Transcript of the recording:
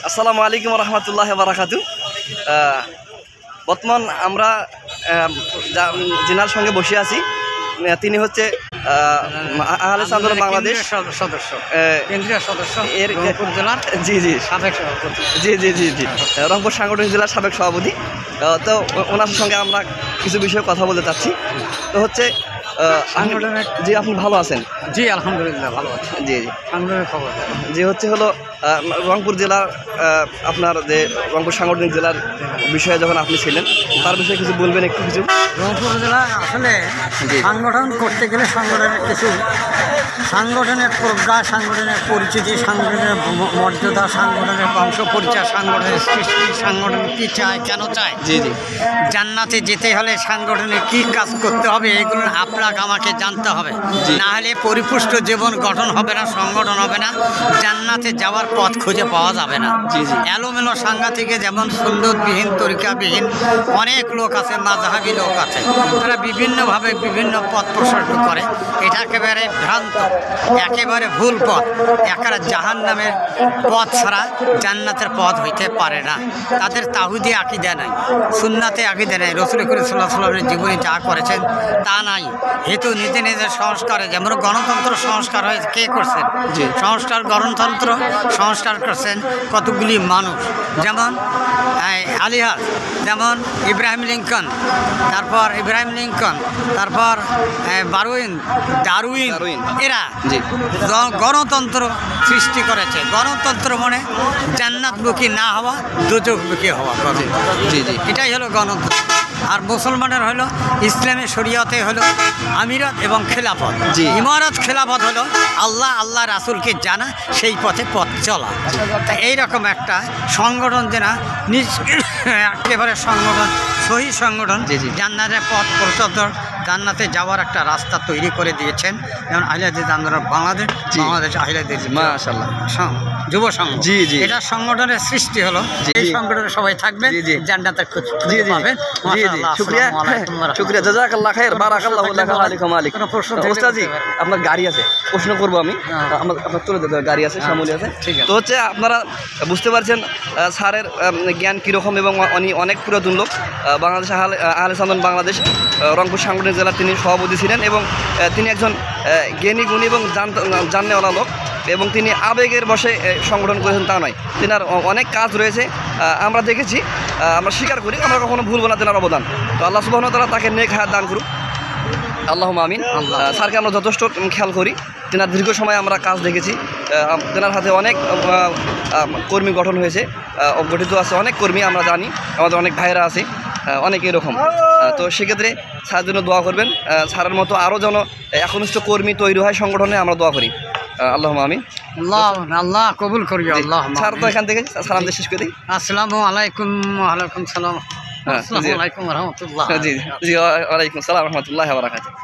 আসসালামু আলাইকুম রহমতুল্লাহ বারাকাতু। বর্তমান আমরা যিনার সঙ্গে বসে আছি তিনি হচ্ছে আহলে আন্দোলন বাংলাদেশ সদস্য, কেন্দ্রীয় সদস্য এর রংপুর জেলার জি জি সাবেক সভাপতি। জি রংপুর সাংগঠনিক জেলার সাবেক সভাপতি। তো ওনার সঙ্গে আমরা কিছু বিষয়ে কথা বলতে চাচ্ছি। তো হচ্ছে সাংগঠনিক জি আপনি ভালো আছেন? জি আলহামদুলিল্লাহ ভালো আছি। জি সাংগঠনিক খবর যে হলো রংপুর জেলার আপনার যে রংপুর সাংগঠনিক জেলার বিষয়ে যখন আপনি ছিলেন তার বিষয়ে কিছু বলবেন একটু কিছু? রংপুর জেলা আসলে সাংগঠন করতে গেলে সাংগঠনের কিছু সাংগঠনের প্রজ্ঞা, সাংগঠনের পরিচিতি, সাংগঠনের মর্যাদা, সাংগঠনের বংশ পরিচয়, সাংগঠনের সৃষ্টি, সাংগঠন কী চায়, কেন চায়, জি জান্নাতে যেতে হলে সাংগঠনে কী কাজ করতে হবে এগুলো আপনাকে আমাকে জানতে হবে। না হলে পরিপুষ্ট জীবন গঠন হবে না, সংগঠন হবে না, জান্নাতে যাওয়ার পথ খুঁজে পাওয়া যাবে না। এলোমেলো সাংঘা থেকে যেমন সুন্নতবিহীন, তরিকাবিহীন অনেক লোক আছে, মাযহাবী লোক আছে, তারা বিভিন্নভাবে বিভিন্ন পথ প্রশস্ত করে। এটা একেবারে ভ্রান্ত, একেবারে ভুল পথ। একেবারে জাহান্নামের পথ ছাড়া জান্নাতের পথ হইতে পারে না। তাদের তাওহীদে আকীদা নাই, সুন্নাতে আকীদা নাই, রাসূল করিম সাল্লাল্লাহু আলাইহি ওয়াসাল্লামের জীবনে যা করেছেন তা নাই। হেতু নিজের সংস্কারে, যেমন গণতন্ত্র সংস্কার হয়েছে কে করছেন? সংস্কার গণতন্ত্র সংস্কার করছেন কতগুলি মানুষ, যেমন আলিহাজ, যেমন ইব্রাহিম লিঙ্কন, তারপর ডারউইন, এরা গণতন্ত্র সৃষ্টি করেছে। গণতন্ত্র মানে জান্নাতমুখী না হওয়া, দোজখমুখী হওয়া, এটাই হলো গণতন্ত্র। আর মুসলমানের হলো ইসলামী শরীয়তে হলো আমিরাত এবং খেলাফত। ইমারত খেলাফত হলো আল্লাহ রাসূলকে জানা, সেই পথে পথ চলা। তা এইরকম একটা সংগঠন যেনা একেবারে সংগঠন, সহি সংগঠন, জান্নাতের পথ প্রচলিত, জান্নাতে যাওয়ার একটা রাস্তা তৈরি করে দিয়েছেন। যেমন আহলে হাদিস আন্দোলন বাংলাদেশ আহলে হাদিস মাশাআল্লাহ যুব সংঘ, এটা সংগঠনের সৃষ্টি হলো। এই সংগঠনে সবাই থাকবেন, জান্নাতের খোঁজ পাবেন। শুকরিয়া, জাযাকাল্লাহ খাইর, বারাকাল্লাহু আলাইকুম। ওস্তাদজি আপনার গাড়ি আছে, প্রশ্ন করবো আমি, আপনার তুলে দেবো, গাড়ি আছে, সামনে আছে। তো হচ্ছে আপনারা বুঝতে পারছেন স্যারের জ্ঞান কীরকম, এবং অনেক পুরাতন লোক। বাংলাদেশ আহলে আন্দোলন বাংলাদেশ রংপুর সাংগঠনিক জেলার তিনি সভাপতি ছিলেন, এবং তিনি একজন জ্ঞানী গুণী এবং জাননেওয়ালা লোক, এবং তিনি আবেগের বশে সংগঠন করেছেন তা নয়। তেনার অনেক কাজ রয়েছে, আমরা দেখেছি, আমরা স্বীকার করি, আমরা কখনো ভুলবো না তেনার অবদান। তো আল্লাহ সুবহানাহু ওয়া তাআলা তাকে নেক হায়াত দান করুক, আল্লাহুম্মা আমিন। স্যারকে আমরা যথেষ্ট খেয়াল করি, তেনার দীর্ঘ সময় আমরা কাজ দেখেছি, তেনার হাতে অনেক কর্মী গঠন হয়েছে, গঠিত আছে অনেক কর্মী, আমরা জানি, আমাদের অনেক ভাইয়েরা আছে অনেক এরকম। তো সেক্ষেত্রে স্যারের জন্য দোয়া করবেন, স্যারের মতো আরও যেন একনিষ্ঠ কর্মী তৈরি হয় সংগঠনে, আমরা দোয়া করি। আল্লাহুম্মা আমিন। আল্লাহ কবুল করি। আল্লাহ। স্যার তো এখান থেকে সালাম দিয়ে শেষ করে দিই। আসসালামু আলাইকুম। ওয়ালাইকুম সালাম। আসসালামু আলাইকুম ওয়া রাহমাতুল্লাহ। জি ওয়ালাইকুম সালাম ওয়া রাহমাতুল্লাহি ওয়া বারাকাতুহু।